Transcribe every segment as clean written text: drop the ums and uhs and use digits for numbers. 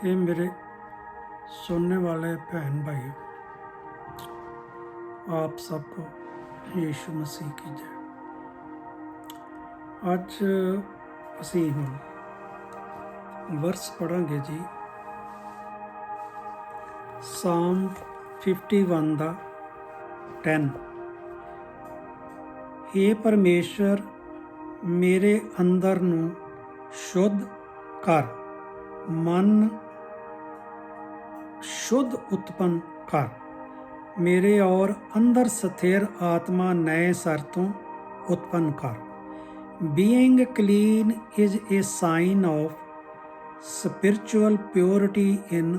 ये मेरे सुनने वाले बहन भाई, आप सबको यीशु मसीह की जय। ਅੱਜ ਅਸੀਂ ਹੁਣ ਵਰਸ ਪੜਾਂਗੇ ਜੀ ਸਾਮ 51 ਦਾ 10। हे परमेश्वर मेरे अंदर ਨੂੰ शुद्ध कर, मन शुद्ध उत्पन्न कर, मेरे और अंदर स्थिर आत्मा नए सर तो उत्पन्न कर। Being clean is a sign of spiritual purity in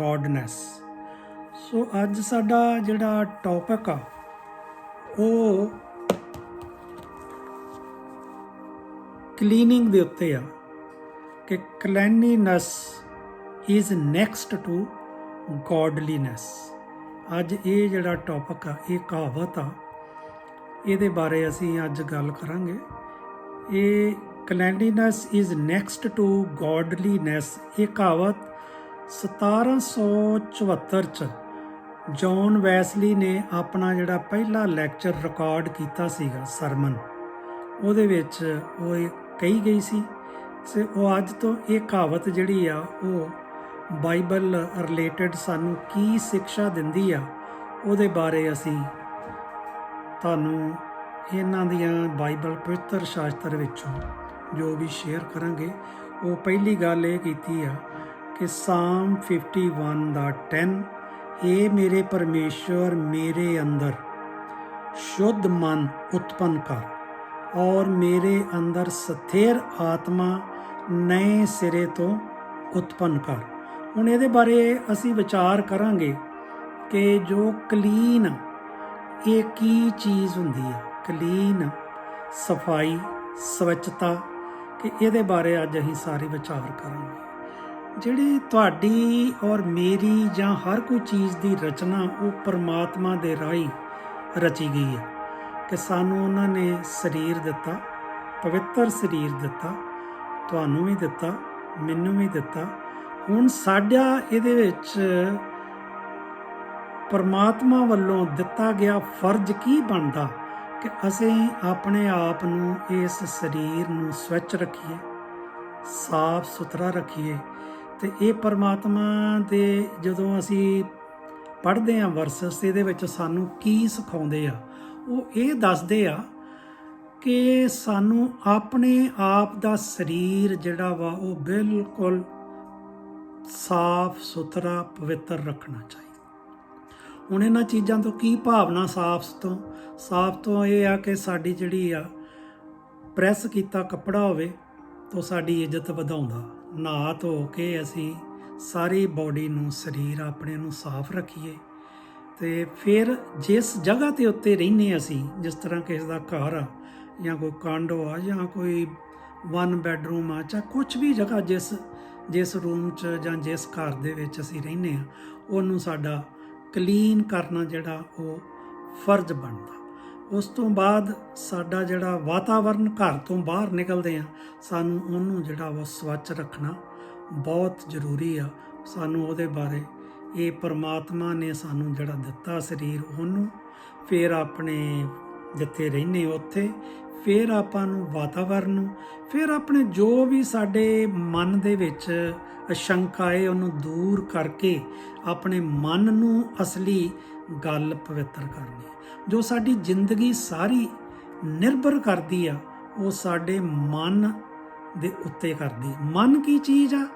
godness। ਸੋ ਅੱਜ ਸਾਡਾ ਜਿਹੜਾ ਟੌਪਿਕ ਆ ਉਹ ਕਲੀਨਿੰਗ ਦੇ ਉੱਤੇ ਆ ਕਿ ਕਲੈਨਲੀਨੈਸ ਇਜ਼ ਨੈਕਸਟ ਟੂ ਗੋਡਲੀਨੈਸ। ਅੱਜ ਇਹ ਜਿਹੜਾ ਟੌਪਿਕ ਆ, ਇਹ ਕਹਾਵਤ ਆ, ਇਹਦੇ ਬਾਰੇ ਅਸੀਂ ਅੱਜ ਗੱਲ ਕਰਾਂਗੇ। ਇਹ ਕਲੈਨਲੀਨੈਸ ਇਜ਼ ਨੈਕਸਟ ਟੂ ਗੋਡਲੀਨੈਸ, ਇਹ ਕਹਾਵਤ 1774 'ਚ ਜੌਨ ਵੈਸਲੀ ਨੇ ਆਪਣਾ ਜਿਹੜਾ ਪਹਿਲਾ ਲੈਕਚਰ ਰਿਕਾਰਡ ਕੀਤਾ ਸੀਗਾ ਸਰਮਨ, ਉਹਦੇ ਵਿੱਚ ਉਹ ਕਹੀ ਗਈ ਸੀ। ਉਹ ਅੱਜ ਤੋਂ ਇਹ ਕਹਾਵਤ ਜਿਹੜੀ ਆ ਉਹ ਬਾਈਬਲ ਰਿਲੇਟਡ ਸਾਨੂੰ ਕੀ ਸਿੱਖਿਆ ਦਿੰਦੀ ਆ, ਉਹਦੇ ਬਾਰੇ ਅਸੀਂ ਤੁਹਾਨੂੰ ਇਹਨਾਂ ਦੀਆਂ ਬਾਈਬਲ ਪਵਿੱਤਰ ਸ਼ਾਸਤਰ ਵਿੱਚੋਂ ਜੋ ਵੀ ਸ਼ੇਅਰ ਕਰਾਂਗੇ। ਉਹ ਪਹਿਲੀ ਗੱਲ ਇਹ ਕੀਤੀ ਆ ਕਿ ਸਾਮ 51 ਦਾ 10, हे मेरे परमेश्वर मेरे अंदर शुद्ध मन उत्पन्न कर और मेरे अंदर स्थिर आत्मा नए सिरे तो उत्पन्न कर। ਹੁਣ ਇਹਦੇ ਬਾਰੇ ਅਸੀਂ ਵਿਚਾਰ ਕਰਾਂਗੇ ਕਿ ਜੋ ਕਲੀਨ ਇਹ ਕੀ ਚੀਜ਼ ਹੁੰਦੀ ਹੈ। ਕਲੀਨ ਸਫਾਈ, ਸਵੱਛਤਾ, ਕਿ ਇਹਦੇ ਬਾਰੇ ਅੱਜ ਅਸੀਂ ਸਾਰੇ ਵਿਚਾਰ ਕਰਾਂਗੇ। ਜਿਹੜੀ ਤੁਹਾਡੀ ਔਰ ਮੇਰੀ ਜਾਂ ਹਰ ਕੋਈ ਚੀਜ਼ ਦੀ ਰਚਨਾ ਉਹ ਪਰਮਾਤਮਾ ਦੇ ਰਾਹੀਂ ਰਚੀ ਗਈ ਹੈ ਕਿ ਸਾਨੂੰ ਉਹਨਾਂ ਨੇ ਸਰੀਰ ਦਿੱਤਾ, ਪਵਿੱਤਰ ਸਰੀਰ ਦਿੱਤਾ, ਤੁਹਾਨੂੰ ਵੀ ਦਿੱਤਾ, ਮੈਨੂੰ ਵੀ ਦਿੱਤਾ। ਹੁਣ ਸਾਡਾ ਇਹਦੇ ਵਿੱਚ ਪਰਮਾਤਮਾ ਵੱਲੋਂ ਦਿੱਤਾ ਗਿਆ ਫਰਜ਼ ਕੀ ਬਣਦਾ ਕਿ ਅਸੀਂ ਆਪਣੇ ਆਪ ਨੂੰ, ਇਸ ਸਰੀਰ ਨੂੰ ਸਵੱਛ ਰੱਖੀਏ, ਸਾਫ ਸੁਥਰਾ ਰੱਖੀਏ। ਤੇ ਇਹ ਪਰਮਾਤਮਾ ਦੇ ਜਦੋਂ ਅਸੀਂ ਪੜ੍ਹਦੇ ਹਾਂ ਵਰਸਸ, ਇਹਦੇ ਵਿੱਚ ਸਾਨੂੰ ਕੀ ਸਿਖਾਉਂਦੇ ਆ, ਉਹ ਇਹ ਦੱਸਦੇ ਆ ਕਿ ਸਾਨੂੰ ਆਪਣੇ ਆਪ ਦਾ ਸਰੀਰ ਜਿਹੜਾ ਵਾ ਉਹ ਬਿਲਕੁਲ ਸਾਫ ਸੁਥਰਾ ਪਵਿੱਤਰ ਰੱਖਣਾ ਚਾਹੀਦਾ। ਹੁਣ ਇਹਨਾਂ ਚੀਜ਼ਾਂ ਤੋਂ ਕੀ ਭਾਵਨਾ? ਸਾਫ ਤੋਂ ਇਹ ਆ ਕਿ ਸਾਡੀ ਜਿਹੜੀ ਆ ਪ੍ਰੈਸ ਕੀਤਾ ਕੱਪੜਾ ਹੋਵੇ ਤਾਂ ਸਾਡੀ ਇੱਜ਼ਤ ਵਧਾਉਂਦਾ। ਨਹਾ ਧੋ ਕੇ ਅਸੀਂ ਸਾਰੀ ਬਾਡੀ ਨੂੰ, ਸਰੀਰ ਆਪਣੇ ਨੂੰ ਸਾਫ਼ ਰੱਖੀਏ। ਅਤੇ ਫਿਰ ਜਿਸ ਜਗ੍ਹਾ ਦੇ ਉੱਤੇ ਰਹਿੰਦੇ ਅਸੀਂ, ਜਿਸ ਤਰ੍ਹਾਂ ਕਿਸੇ ਦਾ ਘਰ ਆ ਜਾਂ ਕੋਈ ਕਾਂਡੋ ਆ ਜਾਂ ਕੋਈ 1 ਬੈਡਰੂਮ ਆ, ਚਾਹੇ ਕੁਛ ਵੀ ਜਗ੍ਹਾ, ਜਿਸ ਰੂਮ 'ਚ ਜਾਂ ਜਿਸ ਘਰ ਦੇ ਵਿੱਚ ਅਸੀਂ ਰਹਿੰਦੇ ਹਾਂ, ਉਹਨੂੰ ਸਾਡਾ ਕਲੀਨ ਕਰਨਾ ਜਿਹੜਾ ਉਹ ਫਰਜ਼ ਬਣਦਾ। ਉਸ ਤੋਂ ਬਾਅਦ ਸਾਡਾ ਜਿਹੜਾ ਵਾਤਾਵਰਨ, ਘਰ ਤੋਂ ਬਾਹਰ ਨਿਕਲਦੇ ਆ, ਸਾਨੂੰ ਉਹਨੂੰ ਜਿਹੜਾ ਉਹ ਸਵੱਛ ਰੱਖਣਾ ਬਹੁਤ ਜ਼ਰੂਰੀ ਆ। ਸਾਨੂੰ ਉਹਦੇ ਬਾਰੇ ਇਹ ਪਰਮਾਤਮਾ ਨੇ ਸਾਨੂੰ ਜਿਹੜਾ ਦਿੱਤਾ ਸਰੀਰ, ਉਹਨੂੰ ਫਿਰ ਆਪਣੇ ਜਿੱਥੇ ਰਹਿੰਦੇ ਉੱਥੇ, ਫਿਰ ਆਪਾਂ ਨੂੰ ਵਾਤਾਵਰਨ ਨੂੰ, ਫਿਰ ਆਪਣੇ ਜੋ ਵੀ ਸਾਡੇ ਮਨ ਦੇ ਵਿੱਚ ਅਸ਼ੰਕਾ ਹੈ ਉਹਨੂੰ ਦੂਰ ਕਰਕੇ ਆਪਣੇ ਮਨ ਨੂੰ ਅਸਲੀ ਗੱਲ ਪਵਿੱਤਰ ਕਰਨੀ। ਜੋ ਸਾਡੀ ਜ਼ਿੰਦਗੀ ਸਾਰੀ ਨਿਰਭਰ ਕਰਦੀ ਆ ਉਹ ਸਾਡੇ ਮਨ ਦੇ ਉੱਤੇ ਕਰਦੀ। ਮਨ ਕੀ ਚੀਜ਼ ਆ?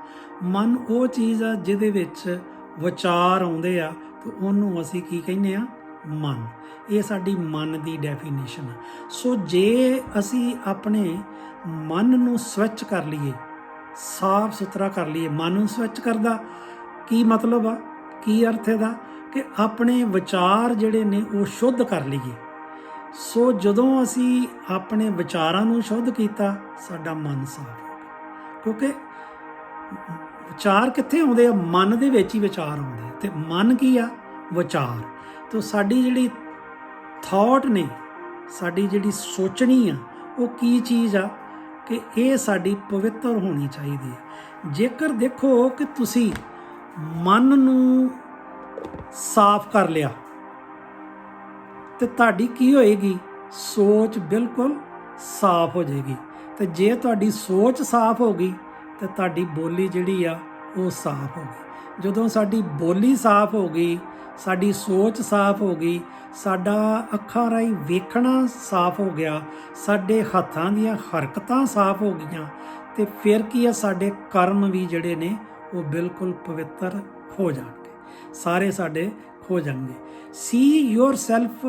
ਮਨ ਉਹ ਚੀਜ਼ ਆ ਜਿਹਦੇ ਵਿੱਚ ਵਿਚਾਰ ਆਉਂਦੇ ਆ ਤੇ ਉਹਨੂੰ ਅਸੀਂ ਕੀ ਕਹਿੰਦੇ ਆ? ਮਨ। ਇਹ ਸਾਡੀ ਮਨ ਦੀ ਡੈਫੀਨੇਸ਼ਨ ਆ। ਸੋ ਜੇ ਅਸੀਂ ਆਪਣੇ ਮਨ ਨੂੰ ਸਵੱਛ ਕਰ ਲਈਏ, ਸਾਫ ਸੁਥਰਾ ਕਰ ਲਈਏ, ਮਨ ਨੂੰ ਸਵੱਛ ਕਰਦਾ ਕੀ ਮਤਲਬ ਆ, ਕੀ ਅਰਥ ਇਹਦਾ? ਕਿ ਆਪਣੇ ਵਿਚਾਰ ਜਿਹੜੇ ਨੇ ਉਹ ਸ਼ੁੱਧ ਕਰ ਲਈਏ। ਸੋ ਜਦੋਂ ਅਸੀਂ ਆਪਣੇ ਵਿਚਾਰਾਂ ਨੂੰ ਸ਼ੁੱਧ ਕੀਤਾ, ਸਾਡਾ ਮਨ ਸਾਫ ਹੋ ਗਿਆ। ਕਿਉਂਕਿ ਵਿਚਾਰ ਕਿੱਥੇ ਆਉਂਦੇ ਆ? ਮਨ ਦੇ ਵਿੱਚ ਹੀ ਵਿਚਾਰ ਆਉਂਦੇ ਆ। ਅਤੇ ਮਨ ਕੀ ਆ? ਵਿਚਾਰ। ਤਾਂ ਸਾਡੀ ਜਿਹੜੀ ਥਾਟ ਨੇ, ਸਾਡੀ ਜਿਹੜੀ ਸੋਚਣੀ ਆ, ਉਹ ਕੀ ਚੀਜ਼ ਆ ਕਿ ਇਹ ਸਾਡੀ ਪਵਿੱਤਰ ਹੋਣੀ ਚਾਹੀਦੀ ਹੈ। ਜੇਕਰ ਦੇਖੋ ਕਿ ਤੁਸੀਂ ਮਨ ਨੂੰ ਸਾਫ਼ ਕਰ ਲਿਆ ਤੇ ਤੁਹਾਡੀ ਕੀ ਹੋਏਗੀ, ਸੋਚ ਬਿਲਕੁਲ ਸਾਫ਼ ਹੋ ਜਾਏਗੀ। ਤੇ ਜੇ ਤੁਹਾਡੀ ਸੋਚ ਸਾਫ਼ ਹੋ ਗਈ ਤੇ ਤੁਹਾਡੀ ਬੋਲੀ ਜਿਹੜੀ ਆ ਉਹ ਸਾਫ਼ ਹੋ ਗਈ। ਜਦੋਂ ਸਾਡੀ ਬੋਲੀ ਸਾਫ਼ ਹੋ ਗਈ, ਸਾਡੀ ਸੋਚ ਸਾਫ਼ ਹੋ ਗਈ, ਸਾਡਾ ਅੱਖਾਂ ਰਾਹੀਂ ਵੇਖਣਾ ਸਾਫ਼ ਹੋ ਗਿਆ, ਸਾਡੇ ਹੱਥਾਂ ਦੀਆਂ ਹਰਕਤਾਂ ਸਾਫ਼ ਹੋ ਗਈਆਂ, ਤੇ ਫਿਰ ਕੀ ਆ, ਸਾਡੇ ਕਰਮ ਵੀ ਜਿਹੜੇ ਨੇ ਉਹ ਬਿਲਕੁਲ ਪਵਿੱਤਰ ਹੋ ਜਾਣਗੇ, ਸਾਰੇ ਸਾਡੇ ਹੋ ਜਾਣਗੇ। ਸੀ ਯੋਰਸੈਲਫ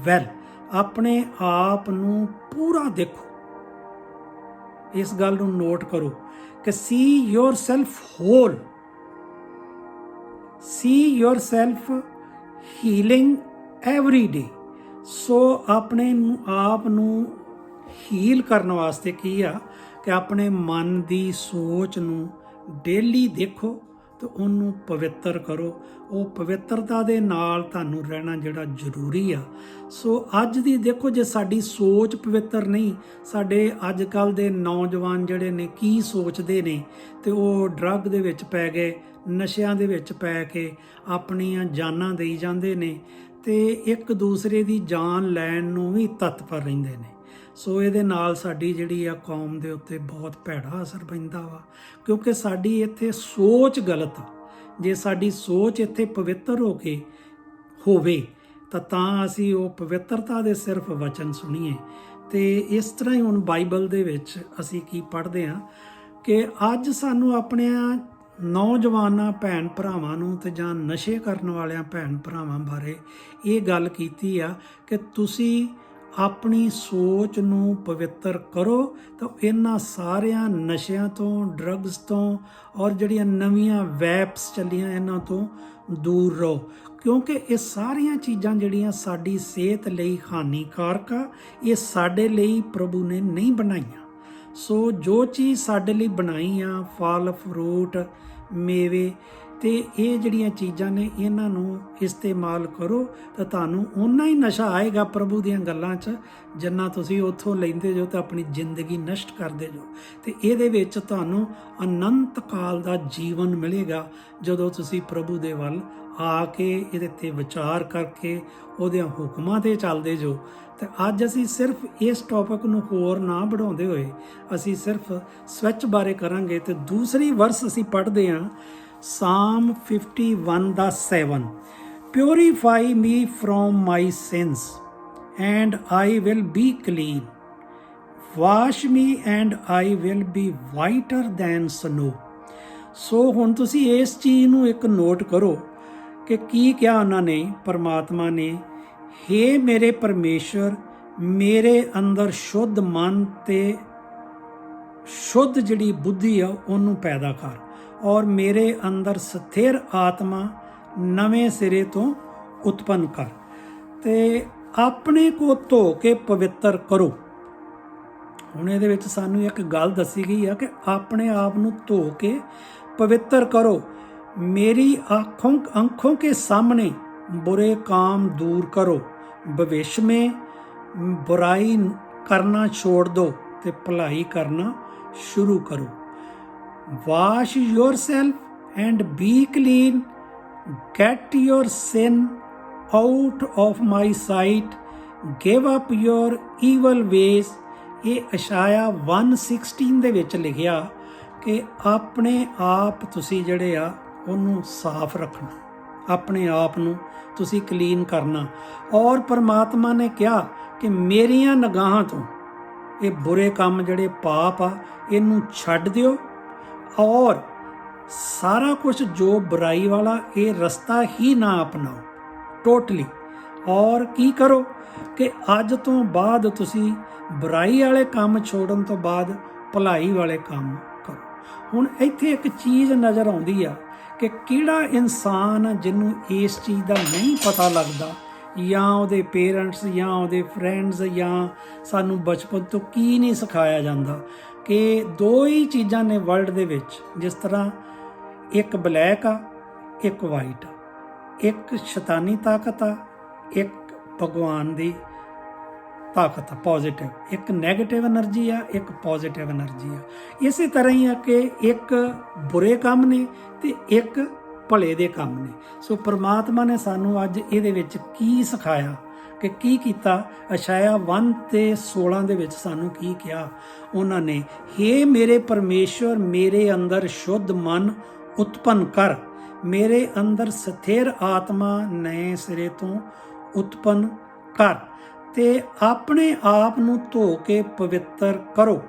ਵੈਲ, ਆਪਣੇ ਆਪ ਨੂੰ ਪੂਰਾ ਦੇਖੋ। ਇਸ ਗੱਲ ਨੂੰ ਨੋਟ ਕਰੋ ਕਿ ਸੀ ਯੋਰਸੈਲਫ ਹੋਲ, ਸੀ ਯੋਰਸੈਲਫ ਹੀਲਿੰਗ ਐਵਰੀ ਡੇ। ਸੋ ਆਪਣੇ ਆਪ ਨੂੰ ਹੀਲ ਕਰਨ ਵਾਸਤੇ ਕੀ ਆ ਕਿ ਆਪਣੇ ਮਨ ਦੀ ਸੋਚ ਨੂੰ ਡੇਲੀ ਦੇਖੋ ਤੇ ਉਹਨੂੰ ਪਵਿੱਤਰ ਕਰੋ। ਉਹ ਪਵਿੱਤਰਤਾ ਦੇ ਨਾਲ ਤੁਹਾਨੂੰ ਰਹਿਣਾ ਜਿਹੜਾ ਜ਼ਰੂਰੀ ਆ। ਸੋ ਅੱਜ ਦੀ ਦੇਖੋ, ਜੇ ਸਾਡੀ ਸੋਚ ਪਵਿੱਤਰ ਨਹੀਂ, ਸਾਡੇ ਅੱਜ ਕੱਲ੍ਹ ਦੇ ਨੌਜਵਾਨ ਜਿਹੜੇ ਨੇ ਕੀ ਸੋਚਦੇ ਨੇ, ਤੇ ਉਹ ਡਰੱਗ ਦੇ ਵਿੱਚ ਪੈ ਗਏ, ਨਸ਼ਿਆਂ ਦੇ ਵਿੱਚ ਪੈ ਕੇ ਆਪਣੀਆਂ ਜਾਨਾਂ ਦੇਈ ਜਾਂਦੇ ਨੇ, ਤੇ ਇੱਕ ਦੂਸਰੇ ਦੀ ਜਾਨ ਲੈਣ ਨੂੰ ਵੀ ਤਤਪਰ ਰਹਿੰਦੇ ਨੇ। ਸੋ ਇਹਦੇ ਨਾਲ ਸਾਡੀ ਜਿਹੜੀ ਆ ਕੌਮ ਦੇ ਉੱਤੇ ਬਹੁਤ ਭੈੜਾ ਅਸਰ ਪੈਂਦਾ ਵਾ, ਕਿਉਂਕਿ ਸਾਡੀ ਇੱਥੇ ਸੋਚ ਗਲਤ ਆ। ਜੇ ਸਾਡੀ ਸੋਚ ਇੱਥੇ ਪਵਿੱਤਰ ਹੋ ਕੇ ਹੋਵੇ ਤਾਂ ਅਸੀਂ ਉਹ ਪਵਿੱਤਰਤਾ ਦੇ ਸਿਰਫ ਵਚਨ ਸੁਣੀਏ। ਤੇ ਇਸ ਤਰ੍ਹਾਂ ਹੀ ਹੁਣ ਬਾਈਬਲ ਦੇ ਵਿੱਚ ਅਸੀਂ ਕੀ ਪੜ੍ਹਦੇ ਹਾਂ ਕਿ ਅੱਜ ਸਾਨੂੰ ਆਪਣਿਆਂ ਨੌਜਵਾਨਾਂ ਭੈਣ ਭਰਾਵਾਂ ਨੂੰ ਤੇ ਜਾਂ ਨਸ਼ੇ ਕਰਨ ਵਾਲਿਆਂ ਭੈਣ ਭਰਾਵਾਂ ਬਾਰੇ ਇਹ ਗੱਲ ਕੀਤੀ ਆ ਕਿ ਤੁਸੀਂ ਆਪਣੀ ਸੋਚ ਨੂੰ ਪਵਿੱਤਰ ਕਰੋ ਤਾਂ ਇਹਨਾਂ ਸਾਰਿਆਂ ਨਸ਼ਿਆਂ ਤੋਂ, ਡਰੱਗਸ ਤੋਂ ਔਰ ਜਿਹੜੀਆਂ ਨਵੀਆਂ ਵੈਪਸ ਚੱਲੀਆਂ ਇਹਨਾਂ ਤੋਂ ਦੂਰ ਰਹੋ, ਕਿਉਂਕਿ ਇਹ ਸਾਰੀਆਂ ਚੀਜ਼ਾਂ ਜਿਹੜੀਆਂ ਸਾਡੀ ਸਿਹਤ ਲਈ ਹਾਨੀਕਾਰਕ ਆ, ਇਹ ਸਾਡੇ ਲਈ ਪ੍ਰਭੂ ਨੇ ਨਹੀਂ ਬਣਾਈਆਂ। ਸੋ ਜੋ ਚੀਜ਼ ਸਾਡੇ ਲਈ ਬਣਾਈ ਆ, ਫਲ ਫਰੂਟ ਮੇਵੇ ਤੇ ਇਹ ਜਿਹੜੀਆਂ ਚੀਜ਼ਾਂ ਨੇ ਇਹਨਾਂ ਨੂੰ ਇਸਤੇਮਾਲ ਕਰੋ ਤਾਂ ਤੁਹਾਨੂੰ ਓਨਾ ਹੀ ਨਸ਼ਾ ਆਏਗਾ ਪ੍ਰਭੂ ਦੀਆਂ ਗੱਲਾਂ 'ਚ, ਜਿੰਨਾ ਤੁਸੀਂ ਉੱਥੋਂ ਲੈਂਦੇ ਜੋ ਤਾਂ ਆਪਣੀ ਜ਼ਿੰਦਗੀ ਨਸ਼ਟ ਕਰਦੇ ਜੋ। ਤੇ ਇਹਦੇ ਵਿੱਚ ਤੁਹਾਨੂੰ ਅਨੰਤ ਕਾਲ ਦਾ ਜੀਵਨ ਮਿਲੇਗਾ ਜਦੋਂ ਤੁਸੀਂ ਪ੍ਰਭੂ ਦੇ ਵੱਲ ਆ ਕੇ ਇਹਦੇ ਤੇ ਵਿਚਾਰ ਕਰਕੇ ਉਹਦਿਆਂ ਹੁਕਮਾਂ ਤੇ ਚੱਲਦੇ ਜੋ। ਤੇ ਅੱਜ ਅਸੀਂ ਸਿਰਫ ਇਸ ਟੌਪਿਕ ਨੂੰ ਹੋਰ ਨਾ ਵਧਾਉਂਦੇ ਹੋਏ ਅਸੀਂ ਸਿਰਫ ਸਵਿਚ ਬਾਰੇ ਕਰਾਂਗੇ। ਤੇ ਦੂਸਰੀ ਵਰਸ ਅਸੀਂ ਪੜ੍ਹਦੇ ਹਾਂ Psalm 51 the 7, Purify me from my sins and I will be clean. Wash me and I will be whiter than snow. ਸੋ ਹੁਣ ਤੁਸੀਂ ਇਸ ਚੀਜ਼ ਨੂੰ ਇੱਕ ਨੋਟ ਕਰੋ ਕਿ ਕੀ ਕਿਹਾ ਉਹਨਾਂ ਨੇ, ਪਰਮਾਤਮਾ ਨੇ, ਹੇ ਮੇਰੇ ਪਰਮੇਸ਼ਰ, ਮੇਰੇ ਅੰਦਰ ਸ਼ੁੱਧ ਮਨ ਤੇ ਸ਼ੁੱਧ ਜਿਹੜੀ ਬੁੱਧੀ ਆ ਉਹਨੂੰ ਪੈਦਾ ਕਰ, ਔਰ ਮੇਰੇ ਅੰਦਰ ਸਥਿਰ ਆਤਮਾ ਨਵੇਂ ਸਿਰੇ ਤੋਂ ਉਤਪੰਨ ਕਰ, ਤੇ ਆਪਣੇ ਕੋ ਧੋ ਕੇ ਪਵਿੱਤਰ ਕਰੋ। ਹੁਣ ਇਹਦੇ ਵਿੱਚ ਸਾਨੂੰ ਇੱਕ ਗੱਲ ਦੱਸੀ ਗਈ ਆ ਕਿ ਆਪਣੇ ਆਪ ਨੂੰ ਧੋ ਕੇ ਪਵਿੱਤਰ ਕਰੋ। ਮੇਰੀ आँखों के सामने बुरे काम दूर करो, भविष्य में बुराई करना छोड़ दो ते भलाई करना शुरू करो। Wash yourself and be clean, get your sin out of my sight, give up your evil ways। ਇਹ ਇਸ਼ਾਇਆ 1:16 ਦੇ ਵਿੱਚ ਲਿਖਿਆ ਕਿ ਆਪਣੇ ਆਪ ਤੁਸੀਂ ਜਿਹੜੇ ਆ ਉਹਨੂੰ ਸਾਫ਼ ਰੱਖਣਾ, ਆਪਣੇ ਆਪ ਨੂੰ ਤੁਸੀਂ ਕਲੀਨ ਕਰਨਾ। ਔਰ ਪਰਮਾਤਮਾ ਨੇ ਕਿਹਾ ਕਿ ਮੇਰੀਆਂ ਨਿਗਾਹਾਂ ਤੋਂ ਇਹ ਬੁਰੇ ਕੰਮ ਜਿਹੜੇ ਪਾਪ ਆ ਇਹਨੂੰ ਛੱਡ ਦਿਓ, ਔਰ ਸਾਰਾ ਕੁਝ ਜੋ ਬੁਰਾਈ ਵਾਲਾ ਇਹ ਰਸਤਾ ਹੀ ਨਾ ਅਪਣਾਓ ਟੋਟਲੀ। ਔਰ ਕੀ ਕਰੋ ਕਿ ਅੱਜ ਤੋਂ ਬਾਅਦ ਤੁਸੀਂ ਬੁਰਾਈ ਵਾਲੇ ਕੰਮ ਛੋੜਨ ਤੋਂ ਬਾਅਦ ਭਲਾਈ ਵਾਲੇ ਕੰਮ ਕਰੋ। ਹੁਣ ਇੱਥੇ ਇੱਕ ਚੀਜ਼ ਨਜ਼ਰ ਆਉਂਦੀ ਆ ਕਿ ਕਿਹੜਾ ਇਨਸਾਨ ਜਿਹਨੂੰ ਇਸ ਚੀਜ਼ ਦਾ ਨਹੀਂ ਪਤਾ ਲੱਗਦਾ, ਜਾਂ ਉਹਦੇ ਪੇਰੈਂਟਸ ਜਾਂ ਉਹਦੇ ਫਰੈਂਡਸ ਜਾਂ ਸਾਨੂੰ ਬਚਪਨ ਤੋਂ ਕੀ ਨਹੀਂ ਸਿਖਾਇਆ ਜਾਂਦਾ ਕਿ ਦੋ ਹੀ ਚੀਜ਼ਾਂ ਨੇ ਵਰਲਡ ਦੇ ਵਿੱਚ, ਜਿਸ ਤਰ੍ਹਾਂ ਇੱਕ ਬਲੈਕ ਆ, ਇੱਕ ਵਾਈਟ ਆ, ਇੱਕ ਸ਼ੈਤਾਨੀ ਤਾਕਤ ਆ, ਇੱਕ ਭਗਵਾਨ ਦੀ ਤਾਕਤ ਆ ਪੋਜ਼ਿਟਿਵ, ਇੱਕ ਨੈਗੇਟਿਵ એનર્ਜੀ ਆ, ਇੱਕ ਪੋਜ਼ਿਟਿਵ એનર્ਜੀ ਆ। ਇਸੇ ਤਰ੍ਹਾਂ ਹੀ ਆ ਕਿ ਇੱਕ ਬੁਰੇ ਕੰਮ ਨੇ ਤੇ ਇੱਕ ਭਲੇ ਦੇ ਕੰਮ ਨੇ। ਸੋ ਪ੍ਰਮਾਤਮਾ ਨੇ ਸਾਨੂੰ ਅੱਜ ਇਹਦੇ ਵਿੱਚ ਕੀ ਸਿਖਾਇਆ ਕਿ ਕੀ ਕੀਤਾ। ਅਸ਼ਾਇਆ 1:16 ਦੇ ਵਿੱਚ ਸਾਨੂੰ ਕੀ ਕਿਹਾ ਉਹਨਾਂ ਨੇ, ਹੇ ਮੇਰੇ ਪਰਮੇਸ਼ਵਰ ਮੇਰੇ ਅੰਦਰ ਸ਼ੁੱਧ ਮਨ ਉਤਪੰਨ ਕਰ, ਮੇਰੇ ਅੰਦਰ ਸਥਿਰ ਆਤਮਾ ਨਏ ਸਿਰੇ ਤੋਂ ਉਤਪੰਨ ਕਰ ਤੇ ਆਪਣੇ ਆਪ ਨੂੰ ਧੋ ਕੇ ਪਵਿੱਤਰ ਕਰੋ।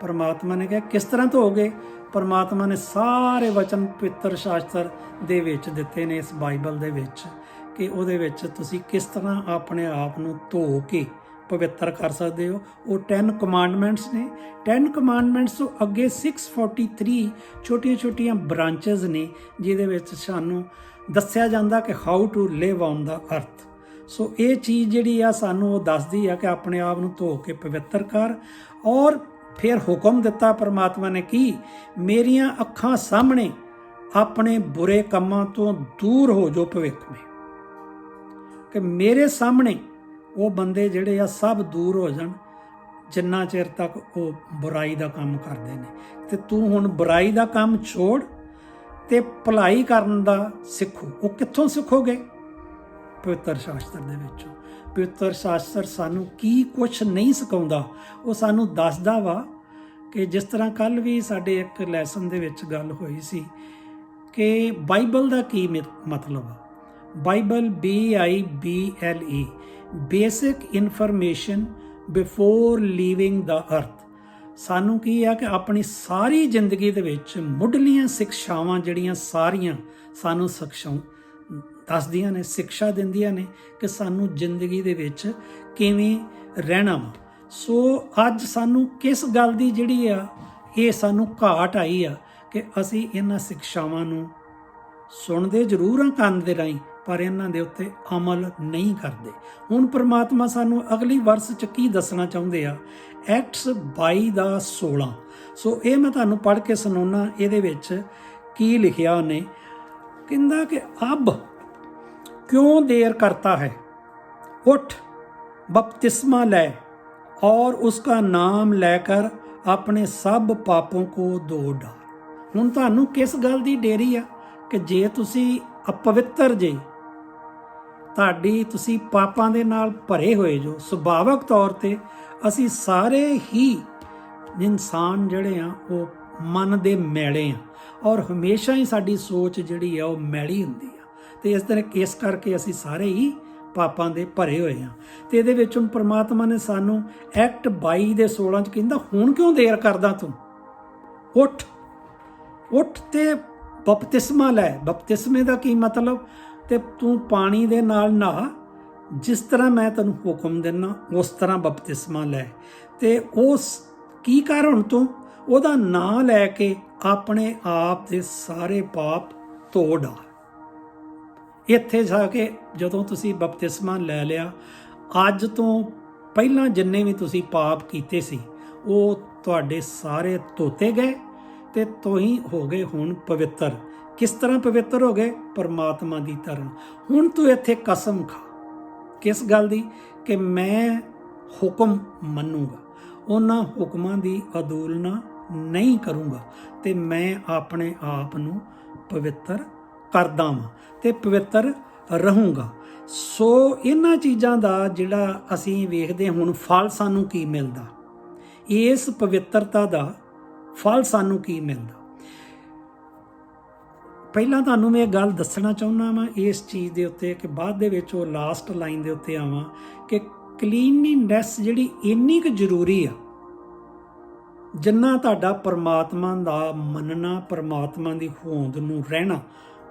ਪਰਮਾਤਮਾ ਨੇ ਕਿਹਾ ਕਿਸ ਤਰ੍ਹਾਂ ਧੋਗੇ? ਪਰਮਾਤਮਾ ਨੇ ਸਾਰੇ ਵਚਨ ਪਵਿੱਤਰ ਸ਼ਾਸਤਰ ਦੇ ਵਿੱਚ ਦਿੱਤੇ ਨੇ, ਇਸ ਬਾਈਬਲ ਦੇ ਵਿੱਚ, ਕਿ ਉਹਦੇ ਵਿੱਚ ਤੁਸੀਂ ਕਿਸ ਤਰ੍ਹਾਂ ਆਪਣੇ ਆਪ ਨੂੰ ਧੋ ਕੇ ਪਵਿੱਤਰ ਕਰ ਸਕਦੇ ਹੋ। ਉਹ 10 ਕਮਾਂਡਮੈਂਟਸ ਨੇ। 10 ਕਮਾਂਡਮੈਂਟਸ ਤੋਂ ਅੱਗੇ 643 ਛੋਟੀਆਂ ਬ੍ਰਾਂਚਸ ਨੇ ਜਿਹਦੇ ਵਿੱਚ ਸਾਨੂੰ ਦੱਸਿਆ ਜਾਂਦਾ ਕਿ how to live on the earth. So ਇਹ ਚੀਜ਼ ਜਿਹੜੀ ਆ ਸਾਨੂੰ ਉਹ ਦੱਸਦੀ ਆ ਕਿ ਆਪਣੇ ਆਪ ਨੂੰ ਧੋ ਕੇ ਪਵਿੱਤਰ ਕਰ। ਔਰ ਫਿਰ ਹੁਕਮ ਦਿੱਤਾ ਪਰਮਾਤਮਾ ਨੇ ਕਿ ਮੇਰੀਆਂ ਅੱਖਾਂ ਸਾਹਮਣੇ ਆਪਣੇ ਬੁਰੇ ਕੰਮਾਂ ਤੋਂ ਦੂਰ ਹੋ ਜੋ ਭਵਿੱਖ ਵਿੱਚ, ਕਿ ਮੇਰੇ ਸਾਹਮਣੇ ਉਹ ਬੰਦੇ ਜਿਹੜੇ ਆ ਸਭ ਦੂਰ ਹੋ ਜਾਣ ਜਿੰਨਾ ਚਿਰ ਤੱਕ ਉਹ ਬੁਰਾਈ ਦਾ ਕੰਮ ਕਰਦੇ ਨੇ। ਤੇ ਤੂੰ ਹੁਣ ਬੁਰਾਈ ਦਾ ਕੰਮ ਛੋੜ ਤੇ ਭਲਾਈ ਕਰਨ ਦਾ ਸਿੱਖੋ। ਉਹ ਕਿੱਥੋਂ ਸਿੱਖੋਗੇ? ਪਵਿੱਤਰ ਸ਼ਾਸਤਰ ਦੇ ਵਿੱਚੋਂ। ਪਵਿੱਤਰ ਸ਼ਾਸਤਰ ਸਾਨੂੰ ਕੀ ਕੁਛ ਨਹੀਂ ਸਿਖਾਉਂਦਾ, ਉਹ ਸਾਨੂੰ ਦੱਸਦਾ ਵਾ ਕਿ ਜਿਸ ਤਰ੍ਹਾਂ ਕੱਲ੍ਹ ਵੀ ਸਾਡੇ ਇੱਕ ਲੈਸਨ ਦੇ ਵਿੱਚ ਗੱਲ ਹੋਈ ਸੀ ਕਿ ਬਾਈਬਲ ਦਾ ਕੀ ਮਤਲਬ ਆ। Bible BIBLE, basic information before living ਦਾ ਅਰਥ। ਸਾਨੂੰ ਕੀ ਆ ਕਿ ਆਪਣੀ ਸਾਰੀ ਜ਼ਿੰਦਗੀ ਦੇ ਵਿੱਚ ਮੁੱਢਲੀਆਂ ਸਿੱਖਿਆਵਾਂ ਜਿਹੜੀਆਂ ਸਾਰੀਆਂ ਸਾਨੂੰ ਦੱਸਦੀਆਂ ਨੇ, ਸਿੱਖਿਆ ਦਿੰਦੀਆਂ ਨੇ ਕਿ ਸਾਨੂੰ ਜ਼ਿੰਦਗੀ ਦੇ ਵਿੱਚ ਕਿਵੇਂ ਰਹਿਣਾ ਵਾ। ਸੋ ਅੱਜ ਸਾਨੂੰ ਕਿਸ ਗੱਲ ਦੀ ਜਿਹੜੀ ਆ ਇਹ ਸਾਨੂੰ ਘਾਟ ਆਈ ਆ ਕਿ ਅਸੀਂ ਇਹਨਾਂ ਸਿੱਖਿਆਵਾਂ ਨੂੰ ਸੁਣਦੇ ਜ਼ਰੂਰ ਹਾਂ ਕੰਨ ਦੇ ਰਾਹੀਂ, ਪਰ ਇਹਨਾਂ ਦੇ ਉੱਤੇ ਅਮਲ ਨਹੀਂ ਕਰਦੇ। ਹੁਣ ਪ੍ਰਮਾਤਮਾ ਸਾਨੂੰ ਅਗਲੀ ਵਰਸ 'ਚ ਕੀ ਦੱਸਣਾ ਚਾਹੁੰਦੇ ਆ, ਐਕਟਸ 22:16। ਸੋ ਇਹ ਮੈਂ ਤੁਹਾਨੂੰ ਪੜ੍ਹ ਕੇ ਸੁਣਾਉਣਾ। ਇਹਦੇ ਵਿੱਚ ਕੀ ਲਿਖਿਆ ਉਹਨੇ, ਕਹਿੰਦਾ ਕਿ ਅਬ क्यों देर करता है, उठ बपतिस्मा ले और उसका नाम लेकर अपने सब पापों को धो डाल। ਹੁਣ ਤੁਹਾਨੂੰ ਕਿਸ ਗੱਲ ਦੀ ਡੇਰੀ ਆ ਕਿ ਜੇ ਤੁਸੀਂ ਅਪਵਿੱਤਰ ਜੇ, ਤੁਸੀਂ ਪਾਪਾਂ ਦੇ ਨਾਲ ਭਰੇ ਹੋਏ ਜੋ। ਸੁਭਾਵਿਕ ਤੌਰ ਤੇ ਅਸੀਂ ਸਾਰੇ ਹੀ ਇਨਸਾਨ ਜਿਹੜੇ ਆ ਉਹ ਮਨ ਦੇ ਮੈਲੇ ਆ, ਔਰ ਹਮੇਸ਼ਾ ਹੀ ਸਾਡੀ ਸੋਚ ਜਿਹੜੀ ਆ ਉਹ ਮੈਲੀ ਹੁੰਦੀ ਆ। ਤੇ ਇਸ ਕਰਕੇ ਅਸੀਂ ਸਾਰੇ ਹੀ ਪਾਪਾਂ ਦੇ ਭਰੇ ਹੋਏ ਹਾਂ। ਤੇ ਇਹਦੇ ਵਿੱਚ ਹੁਣ ਪਰਮਾਤਮਾ ਨੇ ਸਾਨੂੰ ਐਕਟ 22:16 'ਚ ਕਹਿੰਦਾ ਹੁਣ ਕਿਉਂ ਦੇਰ ਕਰਦਾ ਤੂੰ, ਉੱਠ ਤੇ ਬਪਤਿਸਮਾ ਲੈ। ਬਪਤਿਸਮੇ ਦਾ ਕੀ ਮਤਲਬ, ਤੇ ਤੂੰ ਪਾਣੀ ਦੇ ਨਾਲ ਨਹਾ, ਜਿਸ ਤਰ੍ਹਾਂ ਮੈਂ ਤੈਨੂੰ ਹੁਕਮ ਦਿੰਦਾ ਉਸ ਤਰ੍ਹਾਂ ਬਪਤਿਸਮਾ ਲੈ। ਤੇ ਉਸ ਕੀ ਕਰ ਹੁਣ ਤੂੰ ਉਹਦਾ ਨਾਂ ਲੈ ਕੇ ਆਪਣੇ ਆਪ ਦੇ ਸਾਰੇ ਪਾਪ ਧੋ ਡਾਲ। ਇੱਥੇ ਜਾ ਕੇ ਜਦੋਂ ਤੁਸੀਂ ਬਪਤਿਸਮਾ ਲੈ ਲਿਆ, ਅੱਜ ਤੋਂ ਪਹਿਲਾਂ ਜਿੰਨੇ ਵੀ ਤੁਸੀਂ ਪਾਪ ਕੀਤੇ ਸੀ ਉਹ ਤੁਹਾਡੇ ਸਾਰੇ ਧੋਤੇ ਗਏ ਤੇ ਤੁਸੀਂ ਹੋ ਗਏ ਹੁਣ ਪਵਿੱਤਰ। ਕਿਸ ਤਰ੍ਹਾਂ ਪਵਿੱਤਰ ਹੋ ਗਏ? ਪਰਮਾਤਮਾ ਦੀ ਤਰ੍ਹਾਂ। ਹੁਣ ਤੂੰ ਇੱਥੇ ਕਸਮ ਖਾ, ਕਿਸ ਗੱਲ ਦੀ? ਕਿ ਮੈਂ ਹੁਕਮ ਮੰਨੂਗਾ, ਉਹਨਾਂ ਹੁਕਮਾਂ ਦੀ ਅਦੂਲਨਾ ਨਹੀਂ ਕਰੂੰਗਾ ਤੇ ਮੈਂ ਆਪਣੇ ਆਪ ਨੂੰ ਪਵਿੱਤਰ ਕਰਦਾ ਵਾਂ ਤੇ ਪਵਿੱਤਰ ਰਹੂੰਗਾ। ਸੋ ਇਹਨਾਂ ਚੀਜ਼ਾਂ ਦਾ ਜਿਹੜਾ ਅਸੀਂ ਵੇਖਦੇ ਹੁਣ ਫਲ ਸਾਨੂੰ ਕੀ ਮਿਲਦਾ, ਇਸ ਪਵਿੱਤਰਤਾ ਦਾ ਫਲ ਸਾਨੂੰ ਕੀ ਮਿਲਦਾ। ਪਹਿਲਾਂ ਤੁਹਾਨੂੰ ਮੈਂ ਇਹ ਗੱਲ ਦੱਸਣਾ ਚਾਹੁੰਦਾ ਵਾਂ ਇਸ ਚੀਜ਼ ਦੇ ਉੱਤੇ ਕਿ ਬਾਅਦ ਦੇ ਵਿੱਚ ਉਹ ਲਾਸਟ ਲਾਈਨ ਦੇ ਉੱਤੇ ਆਵਾਂ ਕਿ ਕਲੀਨਲੀਨੈਸ ਜਿਹੜੀ ਇੰਨੀ ਕੁ ਜ਼ਰੂਰੀ ਆ, ਜਿੰਨਾ ਤੁਹਾਡਾ ਪਰਮਾਤਮਾ ਦਾ ਮੰਨਣਾ, ਪਰਮਾਤਮਾ ਦੀ ਹੋਂਦ ਨੂੰ ਰਹਿਣਾ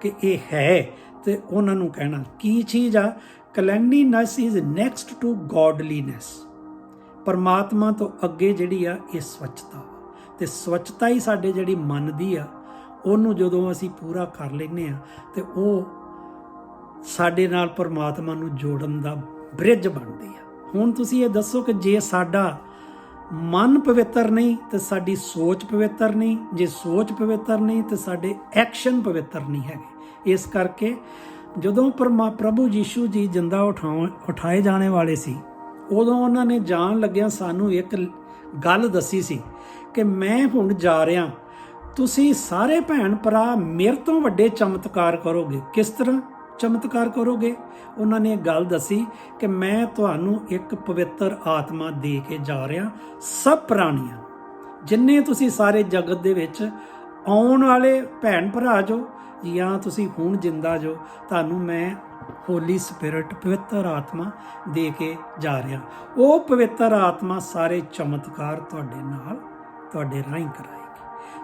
ਕਿ ਇਹ ਹੈ, ਤੇ ਉਹਨਾਂ ਨੂੰ ਕਹਿਣਾ ਕੀ ਚੀਜ਼ ਆ। ਕਲੈਂਡੀਨੈਸ ਇਜ਼ ਨੈਕਸਟ ਟੂ ਗੋਡਲੀਨੈਸ। ਪਰਮਾਤਮਾ ਤੋਂ ਅੱਗੇ ਜਿਹੜੀ ਆ ਇਹ ਸਵੱਛਤਾ, ਤੇ ਸਵੱਛਤਾ ਹੀ ਸਾਡੇ ਜਿਹੜੀ ਮਨ ਦੀ ਆ, ਉਹਨੂੰ ਜਦੋਂ ਅਸੀਂ ਪੂਰਾ ਕਰ ਲੈਂਦੇ ਆ ਤੇ ਉਹ ਸਾਡੇ ਨਾਲ ਪਰਮਾਤਮਾ ਨੂੰ ਜੋੜਨ ਦਾ ਬ੍ਰਿਜ ਬਣਦੀ ਆ। ਹੁਣ ਤੁਸੀਂ ਇਹ ਦੱਸੋ ਕਿ ਜੇ ਸਾਡਾ ਮਨ ਪਵਿੱਤਰ ਨਹੀਂ ਤੇ ਸਾਡੀ ਸੋਚ ਪਵਿੱਤਰ ਨਹੀਂ, ਜੇ ਸੋਚ ਪਵਿੱਤਰ ਨਹੀਂ ਤੇ ਸਾਡੇ ਐਕਸ਼ਨ ਪਵਿੱਤਰ ਨਹੀਂ ਹੈਗੇ। ਇਸ ਕਰਕੇ ਜਦੋਂ ਪ੍ਰਭੂ ਯੀਸ਼ੂ ਜੀ ਜਿੰਦਾ ਉਠਾਏ ਜਾਣੇ ਵਾਲੇ ਸੀ, ਉਦੋਂ ਉਹਨਾਂ ਨੇ ਜਾਣ ਲੱਗਿਆਂ ਸਾਨੂੰ ਇੱਕ ਗੱਲ ਦੱਸੀ ਸੀ ਕਿ ਮੈਂ ਹੁਣ ਜਾ ਰਿਹਾ, ਤੁਸੀਂ ਸਾਰੇ ਭੈਣ ਭਰਾ ਮੇਰੇ ਤੋਂ ਵੱਡੇ ਚਮਤਕਾਰ ਕਰੋਗੇ। ਕਿਸ ਤਰ੍ਹਾਂ ਚਮਤਕਾਰ ਕਰੋਗੇ? ਉਹਨਾਂ ਨੇ ਗੱਲ ਦੱਸੀ ਕਿ ਮੈਂ ਤੁਹਾਨੂੰ ਇੱਕ ਪਵਿੱਤਰ ਆਤਮਾ ਦੇ ਕੇ ਜਾ ਰਿਹਾ, ਸਭ ਪ੍ਰਾਣੀਆਂ, ਜਿੰਨੇ ਤੁਸੀਂ ਸਾਰੇ ਜਗਤ ਦੇ ਵਿੱਚ ਆਉਣ ਵਾਲੇ ਭੈਣ ਭਰਾ ਜੋ ਜਾਂ ਤੁਸੀਂ ਹੁਣ ਜਿੰਦਾ ਜੋ, ਤੁਹਾਨੂੰ ਮੈਂ ਹੋਲੀ ਸਪਿਰਿਟ ਪਵਿੱਤਰ ਆਤਮਾ ਦੇ ਕੇ ਜਾ ਰਿਹਾ। ਉਹ ਪਵਿੱਤਰ ਆਤਮਾ ਸਾਰੇ ਚਮਤਕਾਰ ਤੁਹਾਡੇ ਨਾਲ, ਤੁਹਾਡੇ ਰਾਹੀਂ ਕਰਾਏਗੀ।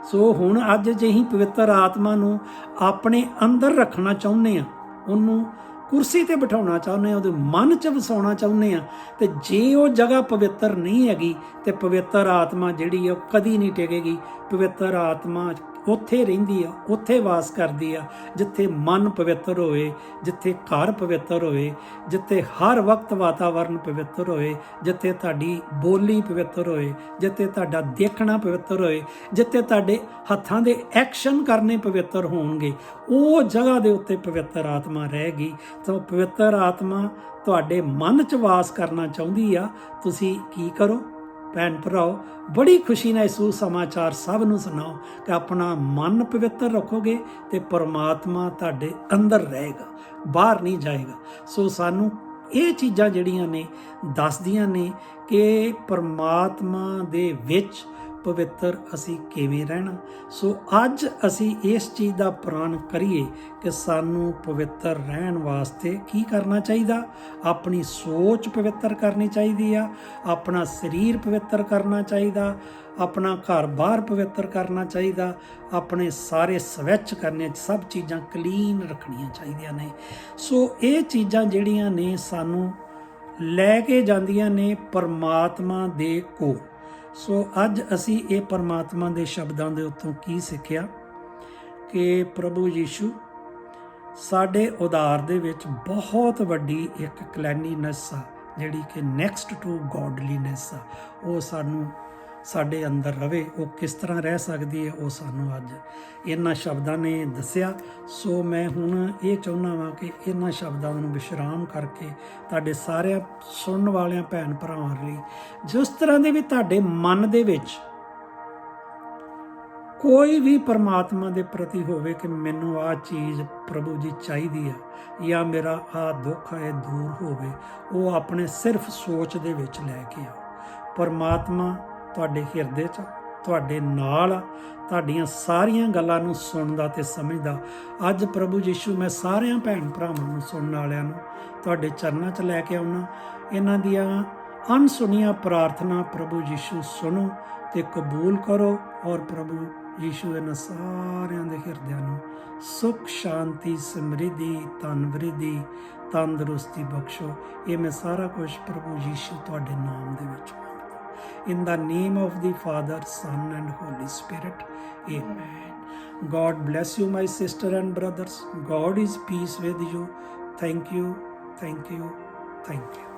ਸੋ ਹੁਣ ਅੱਜ ਜਿਹੀ ਪਵਿੱਤਰ ਆਤਮਾ ਨੂੰ ਆਪਣੇ ਅੰਦਰ ਰੱਖਣਾ ਚਾਹੁੰਦੇ ਆ, ਉਹਨੂੰ ਕੁਰਸੀ ਤੇ ਬਿਠਾਉਣਾ ਚਾਹੁੰਦੇ ਆ, ਉਹਦੇ ਮਨ 'ਚ ਵਸਾਉਣਾ ਚਾਹੁੰਦੇ ਆ, ਤੇ ਜੇ ਉਹ ਜਗ੍ਹਾ ਪਵਿੱਤਰ ਨਹੀਂ ਹੈਗੀ ਤੇ ਪਵਿੱਤਰ ਆਤਮਾ ਜਿਹੜੀ ਆ ਉਹ ਕਦੀ ਨਹੀਂ ਟਿਕੇਗੀ। ਪਵਿੱਤਰ ਆਤਮਾ ਉੱਥੇ ਰਹਿੰਦੀ ਆ, ਉੱਥੇ ਵਾਸ ਕਰਦੀ ਆ ਜਿੱਥੇ ਮਨ ਪਵਿੱਤਰ ਹੋਵੇ, ਜਿੱਥੇ ਘਰ ਪਵਿੱਤਰ ਹੋਵੇ, ਜਿੱਥੇ ਹਰ ਵਕਤ ਵਾਤਾਵਰਨ ਪਵਿੱਤਰ ਹੋਵੇ, ਜਿੱਥੇ ਤੁਹਾਡੀ ਬੋਲੀ ਪਵਿੱਤਰ ਹੋਵੇ, ਜਿੱਥੇ ਤੁਹਾਡਾ ਦੇਖਣਾ ਪਵਿੱਤਰ ਹੋਵੇ, ਜਿੱਥੇ ਤੁਹਾਡੇ ਹੱਥਾਂ ਦੇ ਐਕਸ਼ਨ ਕਰਨੇ ਪਵਿੱਤਰ ਹੋਣਗੇ, ਉਹ ਜਗ੍ਹਾ ਦੇ ਉੱਤੇ ਪਵਿੱਤਰ ਆਤਮਾ ਰਹੇਗੀ। ਤਾਂ ਪਵਿੱਤਰ ਆਤਮਾ ਤੁਹਾਡੇ ਮਨ 'ਚ ਵਾਸ ਕਰਨਾ ਚਾਹੁੰਦੀ ਆ। ਤੁਸੀਂ ਕੀ ਕਰੋ ਭੈਣ ਭਰਾਓ, ਬੜੀ ਖੁਸ਼ੀ ਨਾਲ ਇਸ ਸਮਾਚਾਰ ਸਭ ਨੂੰ ਸੁਣਾਓ ਕਿ ਆਪਣਾ ਮਨ ਪਵਿੱਤਰ ਰੱਖੋਗੇ ਤੇ ਪਰਮਾਤਮਾ ਤੁਹਾਡੇ ਅੰਦਰ ਰਹੇਗਾ, ਬਾਹਰ ਨਹੀਂ ਜਾਏਗਾ। ਸੋ ਸਾਨੂੰ ਇਹ ਚੀਜ਼ਾਂ ਜਿਹੜੀਆਂ ਨੇ ਦੱਸਦੀਆਂ ਨੇ ਕਿ ਪਰਮਾਤਮਾ ਦੇ ਵਿੱਚ ਪਵਿੱਤਰ ਅਸੀਂ ਕਿਵੇਂ ਰਹਿਣਾ। ਸੋ ਅੱਜ ਅਸੀਂ ਇਸ ਚੀਜ਼ ਦਾ ਪ੍ਰਣ ਕਰੀਏ ਕਿ ਸਾਨੂੰ ਪਵਿੱਤਰ ਰਹਿਣ ਵਾਸਤੇ ਕੀ ਕਰਨਾ ਚਾਹੀਦਾ। ਆਪਣੀ ਸੋਚ ਪਵਿੱਤਰ ਕਰਨੀ ਚਾਹੀਦੀ ਆ, ਆਪਣਾ ਸਰੀਰ ਪਵਿੱਤਰ ਕਰਨਾ ਚਾਹੀਦਾ, ਆਪਣਾ ਘਰ-ਬਾਰ ਪਵਿੱਤਰ ਕਰਨਾ ਚਾਹੀਦਾ, ਆਪਣੇ ਸਾਰੇ ਸਵੱਛ ਕਰਨੇ, ਸਭ ਚੀਜ਼ਾਂ ਕਲੀਨ ਰੱਖਣੀਆਂ ਚਾਹੀਦੀਆਂ ਨੇ। ਸੋ ਇਹ ਚੀਜ਼ਾਂ ਜਿਹੜੀਆਂ ਨੇ ਸਾਨੂੰ ਲੈ ਕੇ ਜਾਂਦੀਆਂ ਨੇ ਪਰਮਾਤਮਾ ਦੇ ਕੋਲ। ਸੋ ਅੱਜ ਅਸੀਂ ਇਹ ਪਰਮਾਤਮਾ ਦੇ ਸ਼ਬਦਾਂ ਦੇ ਉੱਤੋਂ ਕੀ ਸਿੱਖਿਆ ਕਿ ਪ੍ਰਭੂ ਯੀਸ਼ੂ ਸਾਡੇ ਉਧਾਰ ਦੇ ਵਿੱਚ ਬਹੁਤ ਵੱਡੀ ਇੱਕ ਕਲੈਨੀਨੈਸ ਆ, ਜਿਹੜੀ ਕਿ ਨੈਕਸਟ ਟੂ ਗੋਡਲੀਨੈਸ ਆ, ਉਹ ਸਾਨੂੰ ਸਾਡੇ ਅੰਦਰ ਰਵੇ। ਉਹ ਕਿਸ ਤਰ੍ਹਾਂ ਰਹਿ ਸਕਦੀ ਹੈ, ਉਹ ਸਾਨੂੰ ਅੱਜ ਇਹਨਾਂ ਸ਼ਬਦਾਂ ਨੇ ਦੱਸਿਆ। ਸੋ ਮੈਂ ਹੁਣ ਇਹ ਚਾਹੁੰਦਾ ਵਾਂ ਕਿ ਇਹਨਾਂ ਸ਼ਬਦਾਂ ਨੂੰ ਵਿਸ਼ਰਾਮ ਕਰਕੇ ਤੁਹਾਡੇ ਸਾਰਿਆਂ ਸੁਣਨ ਵਾਲਿਆਂ ਭੈਣ ਭਰਾਵਾਂ ਲਈ, ਜਿਸ ਤਰ੍ਹਾਂ ਦੇ ਵੀ ਤੁਹਾਡੇ ਮਨ ਦੇ ਵਿੱਚ ਕੋਈ ਵੀ ਪਰਮਾਤਮਾ ਦੇ ਪ੍ਰਤੀ ਹੋਵੇ ਕਿ ਮੈਨੂੰ ਆਹ ਚੀਜ਼ ਪ੍ਰਭੂ ਜੀ ਚਾਹੀਦੀ ਆ, ਜਾਂ ਮੇਰਾ ਆਹ ਦੁੱਖ ਹੈ ਦੂਰ ਹੋਵੇ, ਉਹ ਆਪਣੇ ਸਿਰਫ ਸੋਚ ਦੇ ਵਿੱਚ ਲੈ ਕੇ ਆਓ। ਪਰਮਾਤਮਾ ਤੁਹਾਡੇ ਹਿਰਦੇ 'ਚ, ਤੁਹਾਡੇ ਨਾਲ, ਤੁਹਾਡੀਆਂ ਸਾਰੀਆਂ ਗੱਲਾਂ ਨੂੰ ਸੁਣਦਾ ਤੇ ਸਮਝਦਾ। ਅੱਜ ਪ੍ਰਭੂ ਯੀਸ਼ੂ ਮੈਂ ਸਾਰਿਆਂ ਭੈਣ ਭਰਾਵਾਂ ਨੂੰ, ਸੁਣਨ ਵਾਲਿਆਂ ਨੂੰ ਤੁਹਾਡੇ ਚਰਨਾਂ 'ਚ ਲੈ ਕੇ ਆਉਣਾ। ਇਹਨਾਂ ਦੀਆਂ ਅਣਸੁਣੀਆਂ ਪ੍ਰਾਰਥਨਾ ਪ੍ਰਭੂ ਯੀਸ਼ੂ ਸੁਣੋ ਤੇ ਕਬੂਲ ਕਰੋ, ਔਰ ਪ੍ਰਭੂ ਯੀਸ਼ੂ ਇਹਨਾਂ ਸਾਰਿਆਂ ਦੇ ਹਿਰਦਿਆਂ ਨੂੰ ਸੁਖ, ਸ਼ਾਂਤੀ, ਸਮਰਿੱਧੀ, ਧਨ-ਵਰਿੱਧੀ, ਤੰਦਰੁਸਤੀ ਬਖਸ਼ੋ। ਇਹ ਮੈਂ ਸਾਰਾ ਕੁਝ ਪ੍ਰਭੂ ਯੀਸ਼ੂ ਤੁਹਾਡੇ ਨਾਮ ਦੇ ਵਿੱਚ ਮੰਗਦਾ। In the name of the Father, Son and Holy Spirit. Amen. God bless you, my sister and brothers. God is peace with you. Thank you, thank you, thank you.